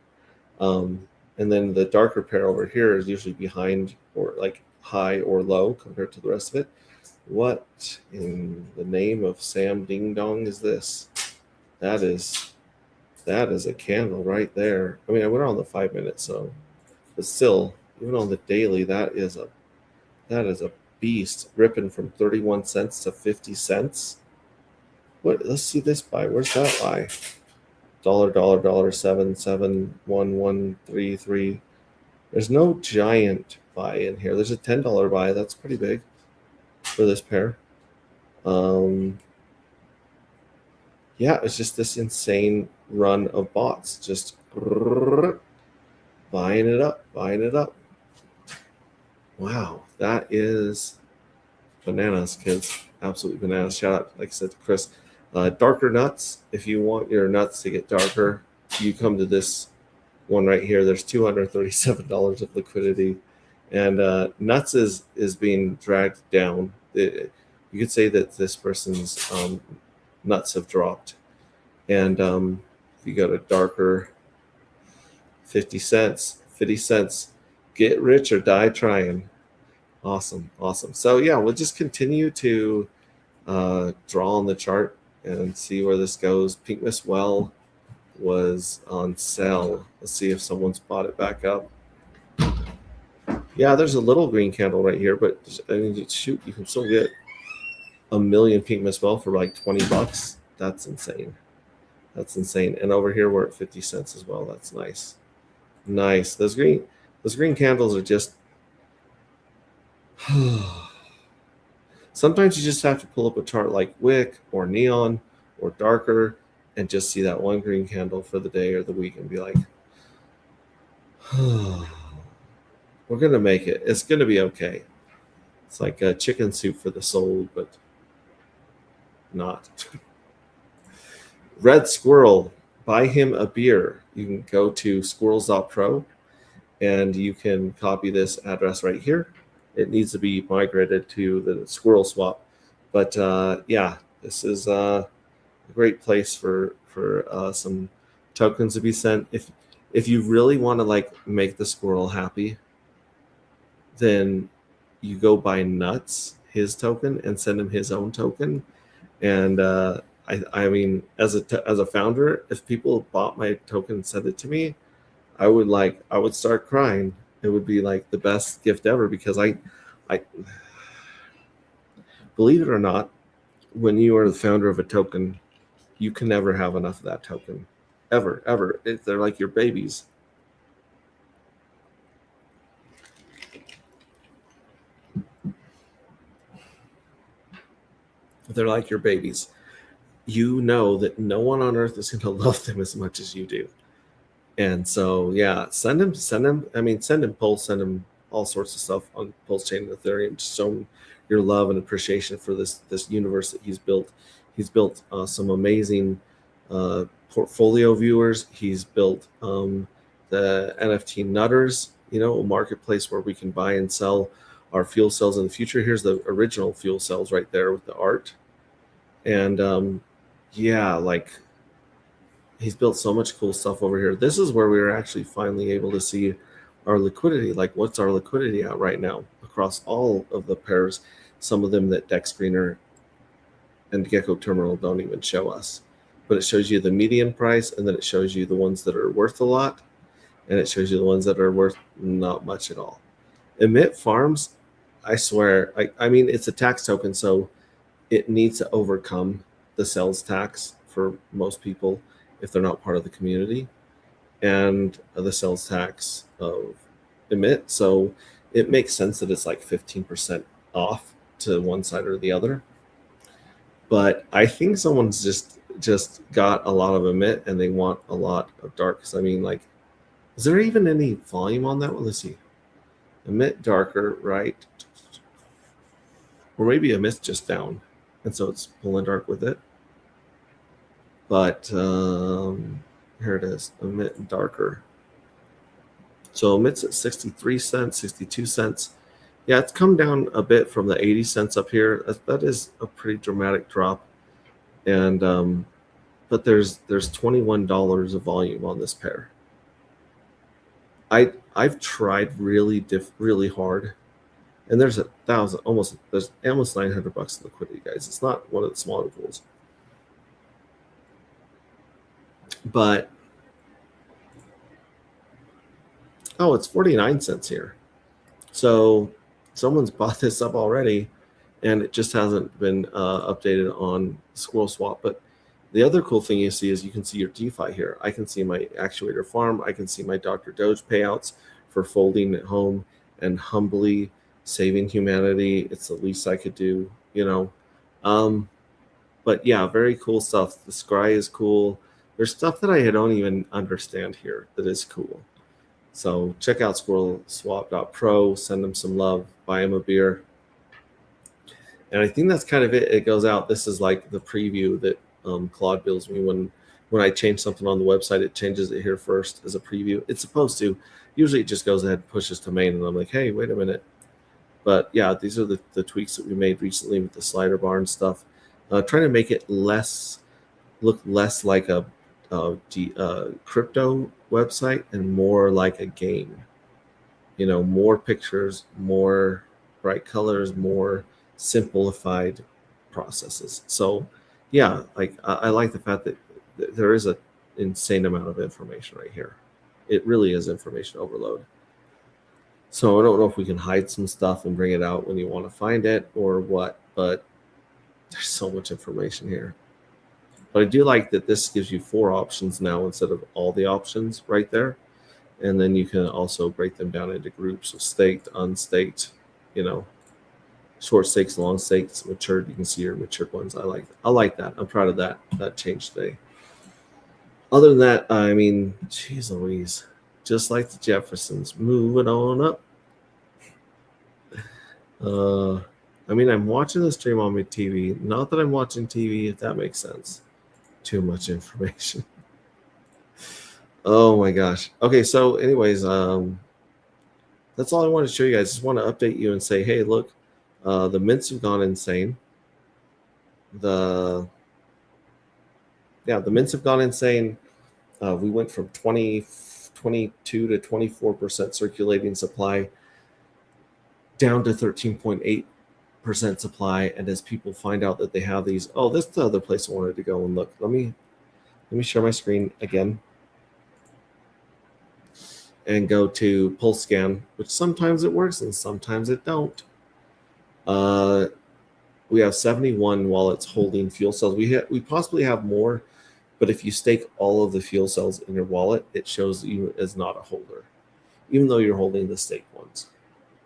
And then the darker pair over here is usually behind or like high or low compared to the rest of it. What in the name of Sam Ding Dong is this? That is a candle right there. I mean, I went on the 5 minutes, so but still, even on the daily, that is a beast, ripping from 31 cents to 50 cents. What? Let's see this buy. Where's that buy? $7.77133. There's no giant buy in here. There's a $10 buy. That's pretty big for this pair. Yeah, it's just this insane run of bots, just buying it up. Wow, that is bananas, kids. Absolutely bananas. Shout out, like I said, to Chris. Darker nuts. If you want your nuts to get darker, you come to this one right here. There's $237 of liquidity, and nuts is being dragged down. You could say that this person's nuts have dropped, and if you go to darker, 50 cents, get rich or die trying. Awesome. So yeah, we'll just continue to draw on the chart and see where this goes. Pink Miss Well was on sale. Let's see if someone's bought it back up. Yeah, there's a little green candle right here, but I mean, shoot, you can still get a million Pink Miss Well for like $20. That's insane. And over here we're at 50 cents as well. That's nice. Those green candles are just sometimes you just have to pull up a chart like Wick or Neon or darker and just see that one green candle for the day or the week and be like, we're gonna make it. It's gonna be okay. It's like a chicken soup for the soul, but not. Red Squirrel, buy him a beer. You can go to squirrels.pro and you can copy this address right here. It needs to be migrated to the Squirrel Swap. But yeah, this is a great place for some tokens to be sent. If you really want to like make the squirrel happy, then you go buy Nuts, his token, and send him his own token. And I mean, as a founder, if people bought my token and sent it to me, I would start crying. It would be like the best gift ever because I believe it or not, when you are the founder of a token, you can never have enough of that token, ever. They're like your babies. They're like your babies. You know that no one on earth is going to love them as much as you do. And so, yeah, send him. I mean, send him Pulse, send him all sorts of stuff on Pulse Chain and Ethereum. Just show him your love and appreciation for this universe that he's built. He's built some amazing portfolio viewers. He's built the NFT Nutters, a marketplace where we can buy and sell our fuel cells in the future. Here's the original fuel cells right there with the art. And yeah, like he's built so much cool stuff over here. This is where we were actually finally able to see our liquidity. Like, what's our liquidity at right now across all of the pairs? Some of them that Dex Screener and Gecko Terminal don't even show us. But it shows you the median price, and then it shows you the ones that are worth a lot, and it shows you the ones that are worth not much at all. Emit Farms, I swear, I mean, it's a tax token, so it needs to overcome the sales tax for most people if they're not part of the community, and the sales tax of Emit. So it makes sense that it's like 15% off to one side or the other. But I think someone's just got a lot of Emit and they want a lot of Darks. I mean, like, is there even any volume on that one? Let's see. Emit darker, right? Or maybe Emit's just down, and so it's pulling dark with it. But here it is, Emit darker. So Emit's at 63 cents, 62 cents. Yeah, it's come down a bit from the 80 cents up here. That is a pretty dramatic drop. And but there's $21 of volume on this pair. I've tried really hard, and there's almost $900 in liquidity, guys. It's not one of the smaller pools, but oh, it's 49 cents here. So someone's bought this up already, and it just hasn't been updated on Squirrel Swap. But the other cool thing you see is you can see your DeFi here. I can see my actuator farm. I can see my Dr. Doge payouts for folding at home and humbly saving humanity. It's the least I could do, you know. But yeah, very cool stuff. The Scry is cool. There's stuff that I don't even understand here that is cool. So check out squirrelswap.pro, send them some love, buy them a beer. And I think that's kind of it. It goes out. This is like the preview that Claude builds me when I change something on the website. It changes it here first as a preview. It's supposed to. Usually it just goes ahead and pushes to main, and I'm like, hey, wait a minute. But yeah, these are the tweaks that we made recently with the slider bar and stuff. Trying to make it look less like a crypto website and more like a game. You know, more pictures, more bright colors, more simplified processes. So yeah, like I like the fact that there is an insane amount of information right here. It really is information overload. So I don't know if we can hide some stuff and bring it out when you want to find it or what, but there's so much information here. But I do like that this gives you 4 options now instead of all the options right there. And then you can also break them down into groups of staked, unstaked, you know, short stakes, long stakes, matured. You can see your matured ones. I like that. I'm proud of that change today. Other than that, I mean, geez Louise, just like the Jeffersons, moving on up. I mean, I'm watching the stream on my TV. Not that I'm watching TV, if that makes sense. Too much information. Oh my gosh. Okay, so anyways, that's all I want to show you guys. Just want to update you and say, hey, look, the mints have gone insane. The mints have gone insane. We went from 22 to 24% circulating supply down to 13.8% supply. And as people find out that they have these, oh, this is the other place I wanted to go and look. Let me share my screen again and go to Pulse Scan, which sometimes it works and sometimes it don't. We have 71 wallets holding fuel cells. We possibly have more, but if you stake all of the fuel cells in your wallet, it shows you as not a holder, even though you're holding the staked ones.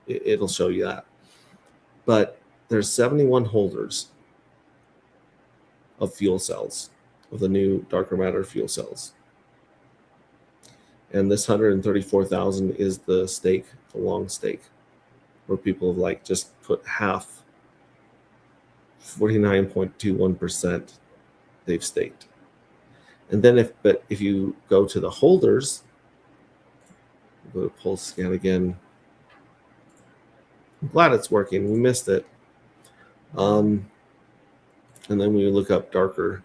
It'll show you that. But there's 71 holders of fuel cells, of the new darker matter fuel cells. And this 134,000 is the stake, the long stake, where people have like just put half, 49.21% they've staked. And then if you go to the holders, go to Pulse Scan again, I'm glad it's working. We missed it. And then we look up darker,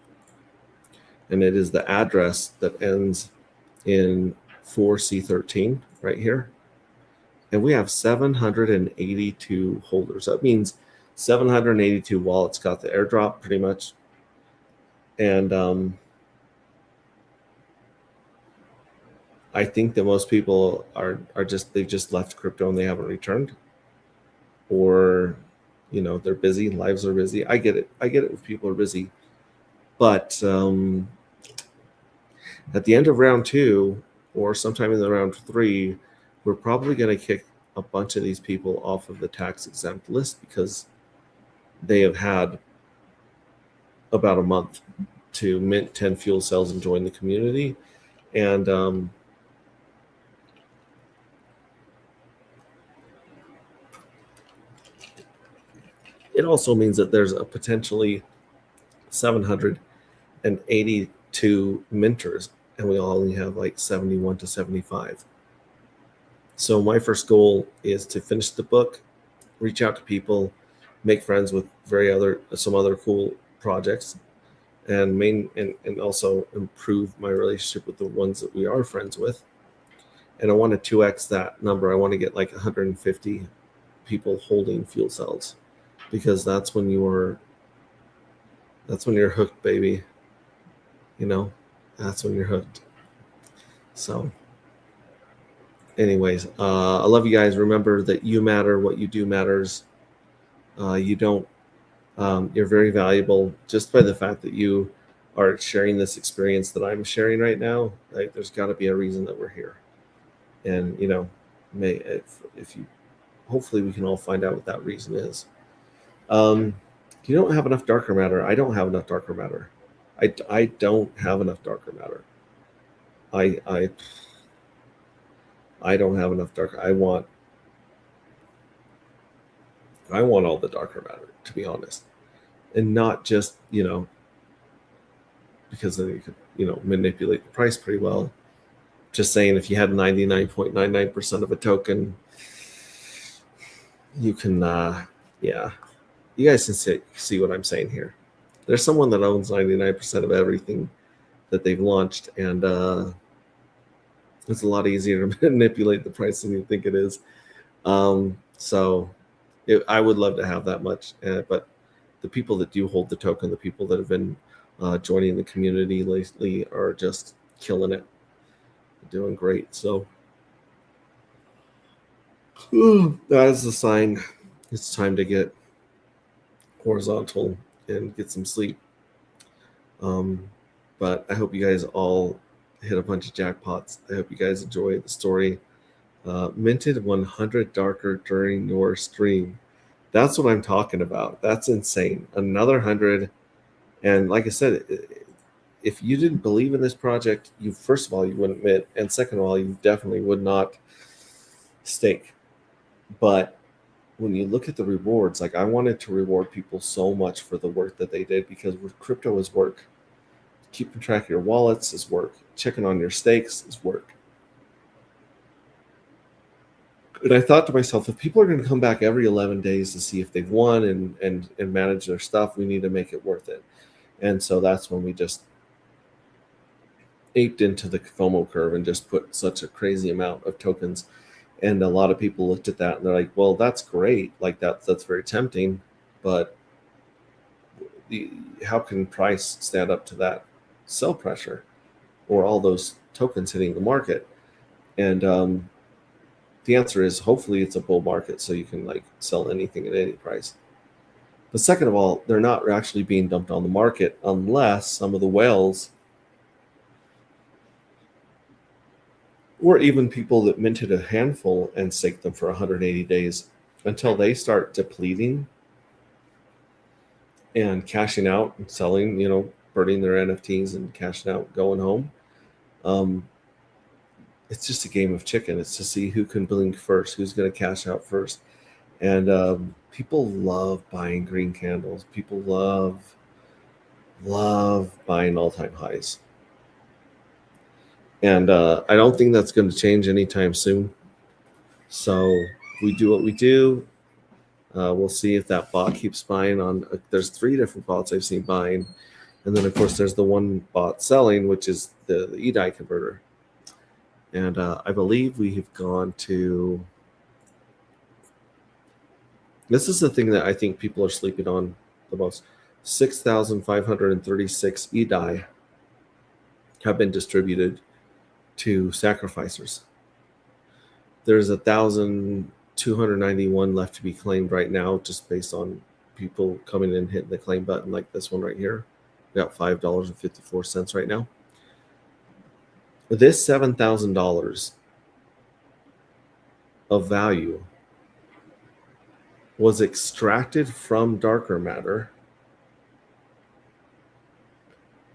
and it is the address that ends in 4C13 right here. And we have 782 holders. That means 782 wallets got the airdrop pretty much. And I think that most people are just, they've just left crypto and they haven't returned, or they're busy, lives are busy. I get it if people are busy, but at the end of round 2 or sometime in the round 3, we're probably going to kick a bunch of these people off of the tax exempt list because they have had about a month to mint 10 fuel cells and join the community. And it also means that there's a potentially 782 minters, and we only have like 71 to 75. So my first goal is to finish the book, reach out to people, make friends with some other cool projects, and also improve my relationship with the ones that we are friends with. And I want to 2x that number. I want to get like 150 people holding fuel cells, because that's when you're hooked, baby. That's when you're hooked. So anyways, I love you guys. Remember that you matter. What you do matters. You're very valuable just by the fact that you are sharing this experience that I'm sharing right now. Like, there's got to be a reason that we're here. And, hopefully we can all find out what that reason is. You don't have enough darker matter. I don't have enough darker matter. I don't have enough darker matter. I don't have enough darker. I want all the darker matter, to be honest, and not just because then you could manipulate the price pretty well. Just saying, if you had 99.99% of a token, you can you guys can see what I'm saying here. There's someone that owns 99% of everything that they've launched, and it's a lot easier to manipulate the price than you think it is. I would love to have that much, but the people that do hold the token, the people that have been joining the community lately, are just killing it, doing great. So that is a sign it's time to get horizontal and get some sleep. But I hope you guys all hit a bunch of jackpots. I hope you guys enjoy the story. Minted 100 darker during your stream. That's what I'm talking about. That's insane. Another 100. And like I said, if you didn't believe in this project, first of all, you wouldn't mint, and second of all, you definitely would not stake. But when you look at the rewards, like, I wanted to reward people so much for the work that they did, because with crypto is work. Keeping track of your wallets is work. Checking on your stakes is work. And I thought to myself, if people are going to come back every 11 days to see if they've won and manage their stuff, we need to make it worth it. And so that's when we just aped into the FOMO curve and just put such a crazy amount of tokens. And a lot of people looked at that and they're like, well, that's great. Like, that's very tempting, but how can price stand up to that sell pressure or all those tokens hitting the market? And the answer is, hopefully it's a bull market, so you can sell anything at any price. But second of all, they're not actually being dumped on the market unless some of the whales, or even people that minted a handful and staked them for 180 days, until they start depleting and cashing out and selling, burning their NFTs and cashing out, going home. It's just a game of chicken. It's to see who can blink first, who's going to cash out first. And people love buying green candles. People love buying all-time highs. And I don't think that's going to change anytime soon. So we do what we do. We'll see if that bot keeps buying on. There's 3 different bots I've seen buying. And then, of course, there's the one bot selling, which is the eDye converter. And I believe we have gone to... This is the thing that I think people are sleeping on the most. 6,536 eDye have been distributed to sacrificers. There's 1,291 left to be claimed right now, just based on people coming in, hitting the claim button like this one right here. We got $5.54 right now. This $7,000 of value was extracted from darker matter,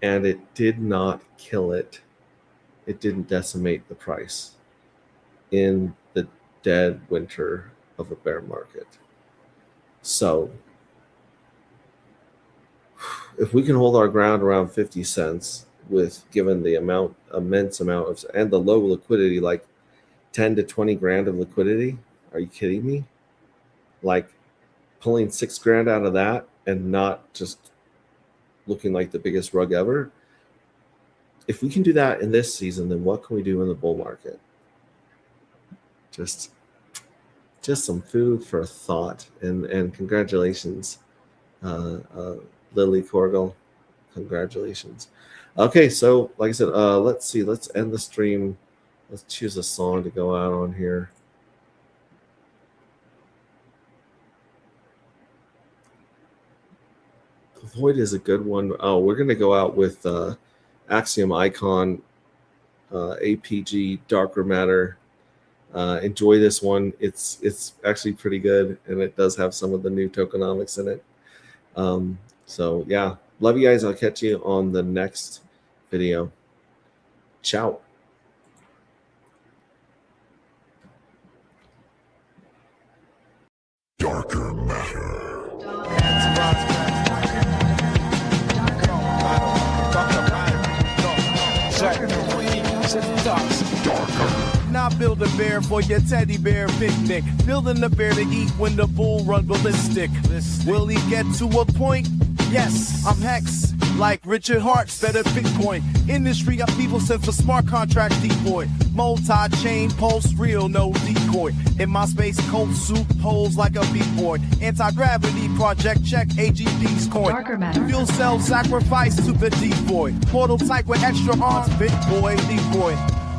and it did not kill it. It didn't decimate the price in the dead winter of a bear market. So if we can hold our ground around 50 cents with given the immense amount of, and the low liquidity, like 10 to 20 grand of liquidity, are you kidding me? Like pulling $6,000 out of that and not just looking like the biggest rug ever. If we can do that in this season, then what can we do in the bull market? Just some food for thought. And congratulations, Lily Corgel. Congratulations. Okay, so like I said, let's see. Let's end the stream. Let's choose a song to go out on here. The Void is a good one. Oh, we're going to go out with Axiom Icon, APG, Darker Matter. Enjoy this one. It's actually pretty good, and it does have some of the new tokenomics in it. So yeah, love you guys. I'll catch you on the next video. Ciao. Darker Matter. Now build a bear for your teddy bear picnic. Building the bear to eat when the bull run ballistic. Will he get to a point? Yes, I'm Hex. Like Richard Hart's better Bitcoin. Industry upheaval sent for smart contract decoy. Multi-chain pulse real, no decoy. In my space coat suit holds like a B-boy. Anti-gravity project check AGD's coin. Darker Matter. Fuel cell sacrifice to the decoy. Portal type with extra arms, big boy, decoy.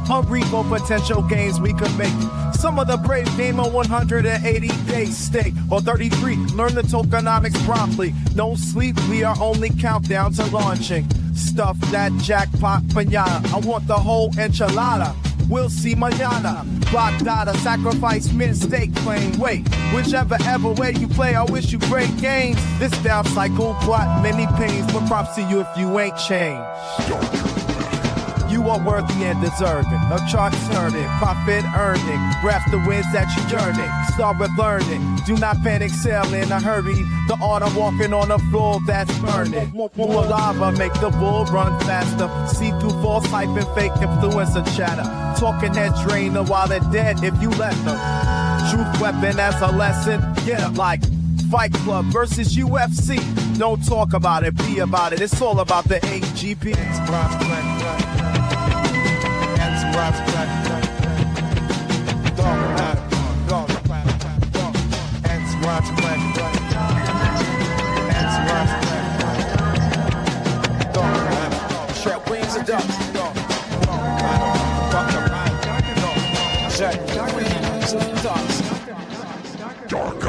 Hungry for potential gains we could make. Some of the brave game on 180 days stake or 33. Learn the tokenomics promptly. No sleep, we are only countdown to launching. Stuff that jackpot pinata. I want the whole enchilada. We'll see mañana. Block data, sacrifice, mistake, claim. Wait, whichever ever way you play, I wish you great games. This down cycle brought many pains, but props to you if you ain't changed. You are worthy and deserving of charts earning, profit earning, grasp the wins that you're yearning. Start with learning, do not panic, sail in a hurry. The art of walking on a floor that's burning. More lava make the bull run faster. See through false hype and fake influencer chatter. Talking heads drain them while they're dead if you let them. Truth weapon as a lesson, yeah, like Fight Club versus UFC. Don't talk about it, be about it. It's all about the AGP. Darker